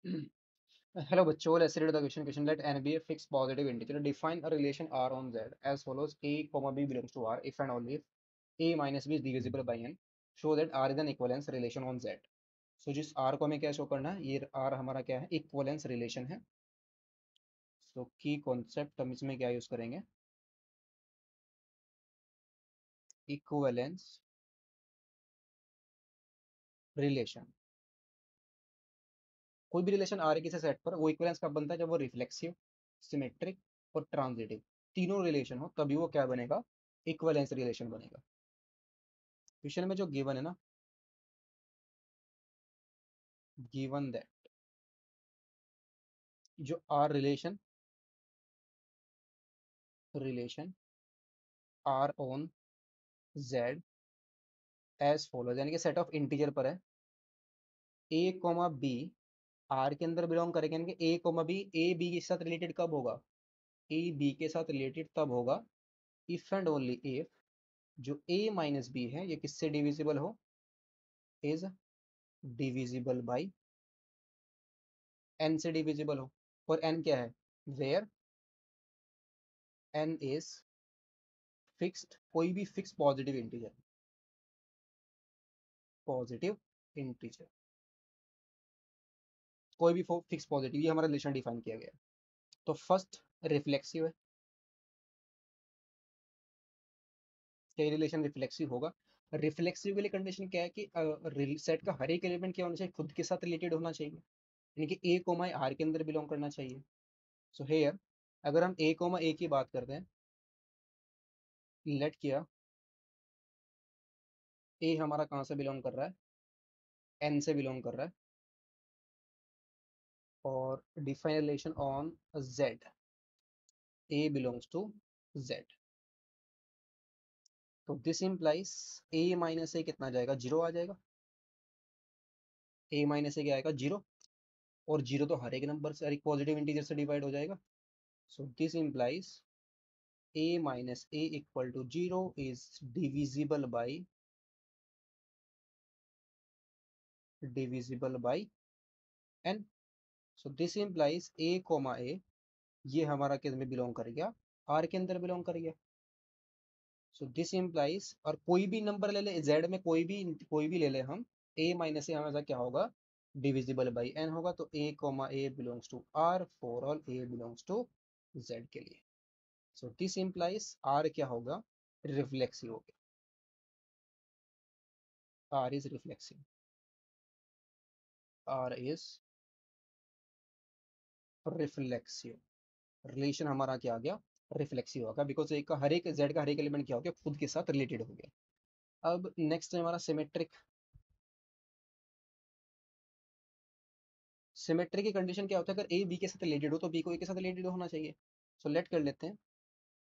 Hello बच्चों, let's read the question. Let n be a fixed positive integer. Define a relation R on Z as follows: A, B belongs to R if and only if A minus B is divisible by n. Show that R is an equivalence relation on Z. So जिस R को हमें क्या show करना है, ये R हमारा क्या है, इक्वलेंस रिलेशन है. सो की कॉन्सेप्ट हम इसमें क्या यूज करेंगे, इक्वलेंस रिलेशन. कोई भी रिलेशन आ रही किसी सेट पर, वो इक्विवेलेंस कब बनता है, जब वो रिफ्लेक्सिव, सिमेट्रिक और ट्रांजिटिव तीनों रिलेशन हो, तभी वो क्या बनेगा, इक्विवेलेंस रिलेशन बनेगा. क्वेश्चन में जो गिवन है ना, गिवन दैट जो R relation R on Z as follows, यानी कि सेट ऑफ इंटीजर पर है. ए कोमा बी आर के अंदर बिलोंग करेगा, यानी कि ए कोमा बी ए बी के साथ रिलेटेड कब होगा, ए बी के साथ रिलेटेड तब होगा इफ एंड ओनली इफ जो ए माइनस बी है ये किससे डिविजिबल हो, इज डिविजिबल बाई एन से डिविजिबल हो. और एन क्या है, वेयर एन इज फिक्स्ड, कोई भी fix positive integer, positive integer कोई भी फिक्स पॉजिटिव, ये हमारा रिलेशन डिफाइन किया गया है. तो फर्स्ट रिफ्लेक्सिव है, क्या रिलेशन रिफ्लेक्सिव होगा. रिफ्लेक्सिव के लिए कंडीशन क्या है कि सेट का हर एक एलिमेंट क्या होना चाहिए, खुद के साथ रिलेटेड होना चाहिए, यानी कि ए कोमा आर के अंदर बिलोंग करना चाहिए. सो हेयर अगर हम ए कोमा ए की बात करते हैं, लेट किया ए हमारा कहाँ से बिलोंग कर रहा है, एन से बिलोंग कर रहा है. और define relation on Z, a belongs to Z. तो this implies a minus a कितना जाएगा, जीरो आ जाएगा. ए माइनस ए क्या आएगा, जीरो. और जीरो तो हर एक नंबर से, हर एक पॉजिटिव इंटीजर से डिवाइड हो जाएगा. So this implies a minus a equal to 0 is divisible by n. So this implies a comma a ये हमारा किस में बिलोंग कर गया, r के अंदर बिलोंग कर गया. सो दिस इम्प्लाइज, और कोई भी नंबर ले ले z में, कोई भी ले ले हम, a माइनस ए हमेशा क्या होगा, डिविजिबल बाई n होगा. तो a comma a belongs to r for all a belongs to z के लिए. सो दिस इम्प्लाइज r क्या होगा, रिफ्लेक्सिव हो गया, r is reflexive, r is reflexive. Relation हमारा क्या आ गया, रिफ्लेक्सिव होगा, बिकॉज एक का हर एक जेड का हर एक एलिमेंट क्या हो गया, खुद के साथ रिलेटेड हो गया. अब नेक्स्ट है हमारा सिमेट्रिक. सिमेट्रिक की कंडीशन क्या होता है, अगर ए बी के साथ रिलेटेड हो तो बी को ए के साथ रिलेटेड होना चाहिए. सो लेट कर लेते हैं,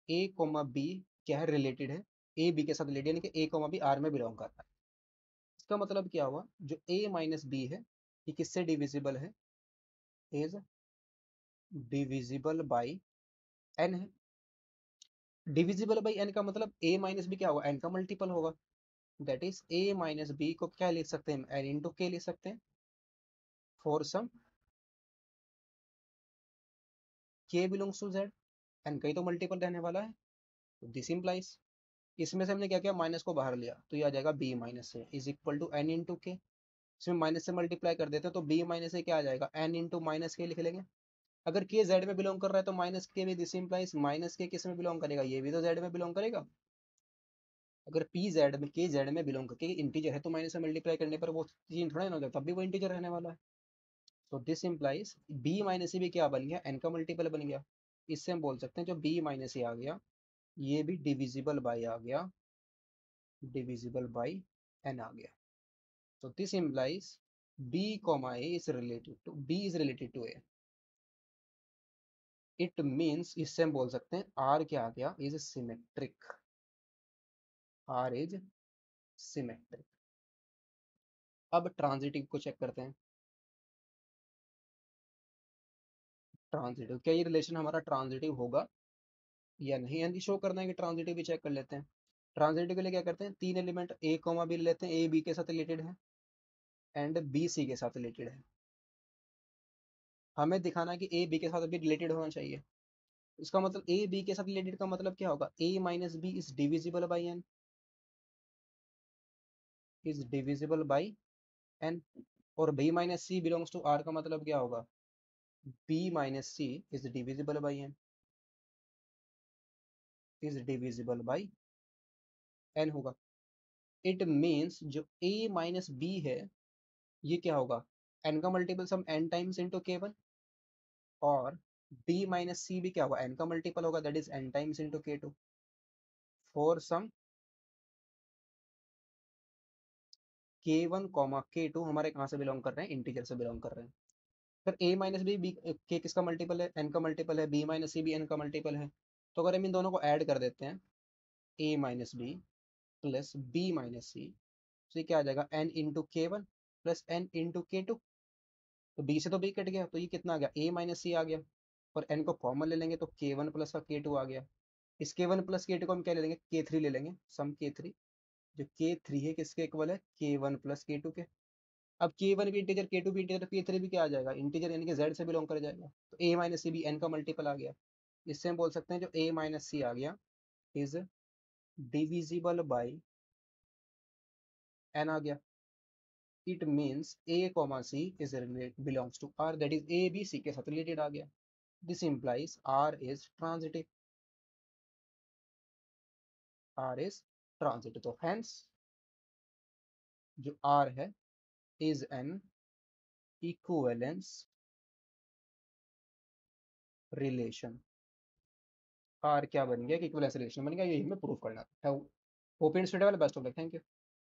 ए कोमा बी क्या है, रिलेटेड है, ए बी के साथ रिलेटेड, यानी कि ए कोमा बी आर में बिलोंग करता है. इसका मतलब क्या हुआ, जो ए माइनस बी है ये किससे डिविजिबल है, इज डिविजिबल बाई एन है. डिविजिबल बाई एन का मतलब ए माइनस बी क्या होगा, एन का मल्टीपल होगा. That is a minus b को क्या लिख सकते हैं, एन इंटू के लिख सकते हैं, फॉर सम के बिलोंग्स टू जेड, एन का ही तो मल्टीपल रहने वाला है. तो दिस इम्प्लाइज, इसमें से हमने क्या किया, माइनस को बाहर लिया, तो ये आ जाएगा b minus a is equal to n into k. इसमें माइनस से मल्टीप्लाई कर देते हैं तो बी माइनस ए क्या आ जाएगा, एन इंटू माइनस के लिख लेंगे. अगर के जेड में बिलोंग कर रहा है तो माइनस के भी, दिस इम्प्लाइज माइनस के किस में बिलोंग करेगा, ये भी तो जेड में बिलोंग करेगा. अगर पी जेड में, के जेड में बिलोंग करके इंटीजर है तो माइनस से मल्टीप्लाई करने पर वो चीज थोड़ा ना हो जाता, तब भी वो इंटीजर रहने वाला है. तो दिस इम्प्लाइज बी माइनस भी क्या बन गया, एन का मल्टीपल बन गया. इससे हम बोल सकते हैं जो बी माइनस आ गया ये भी डिविजिबल बाई आ गया, डिविजिबल बाई एन आ गया. तो this implies b comma a is related to, b is related to a. It means, इससे हम बोल सकते हैं आर क्या आ गया, is symmetric, R is symmetric. अब ट्रांजिटिव को चेक करते हैं. ट्रांजिटिव, क्या ये रिलेशन हमारा ट्रांजिटिव होगा या नहीं, यानी शो करना है कि ट्रांजिटिव भी चेक कर लेते हैं. ट्रांजिटिव के लिए क्या करते हैं, तीन एलिमेंट ए कॉमा बी लेते हैं, ए बी के साथ रिलेटेड है एंड बी सी के साथ रिलेटेड है. हमें दिखाना है कि ए बी के साथ भी रिलेटेड होना चाहिए। इसका मतलब ए बी के साथ रिलेटेड का मतलब क्या होगा, a minus b is divisible by n, is divisible by n. और b minus c belongs to r का मतलब क्या होगा, b minus c is divisible by n, is divisible by n होगा। इट मीन्स जो ए माइनस बी है ये क्या होगा, एन का मल्टीपल सम N times into k one, और बी माइनस सी भी क्या होगा, एन का मल्टीपल होगा, that is an times into k to, for some के वन कॉमा के टू हमारे कहाँ से बिलोंग कर रहे हैं, इंटीजर से बिलोंग कर रहे हैं। फिर ए माइनस बी बी के किसका मल्टीपल है, एन का मल्टीपल है, बी माइनस सी भी एन का मल्टीपल है। तो अगर हम इन दोनों को ऐड कर देते हैं, a minus b plus b minus c, तो ये क्या आ जाएगा, n into k one plus n into k two. तो बी से तो बी कट गया, तो ये कितना आ गया, ए माइनस सी आ गया। और एन को कॉमन ले लेंगे तो के वन प्लस का के टू आ गया। इस के वन प्लस के टू को हम क्या ले लेंगे, के थ्री ले लेंगे, सम के थ्री। जो के थ्री है किसके इक्वल है, के वन प्लस के टू के। अब के वन भी इंटीजर, के टू भी इंटीजर, के थ्री भी क्या आ जाएगा, इंटीजर, यानी कि जेड से बिलोंग कर जाएगा। तो ए माइनस सी भी एन का मल्टीपल आ गया। इससे हम बोल सकते हैं जो ए माइनस सी आ गया इज डिविजिबल बाई एन आ गया। It means a comma c is belongs to R, that is a b c के साथ रिलेटेड आ गया। This implies R is transitive, R is transitive. तो हेंस जो आर है is an equivalence relation. R क्या बन गया, इक्विवेलेंस रिलेशन बन गया, यही हमें प्रूव करना था। Hope in student, best of luck, thank you.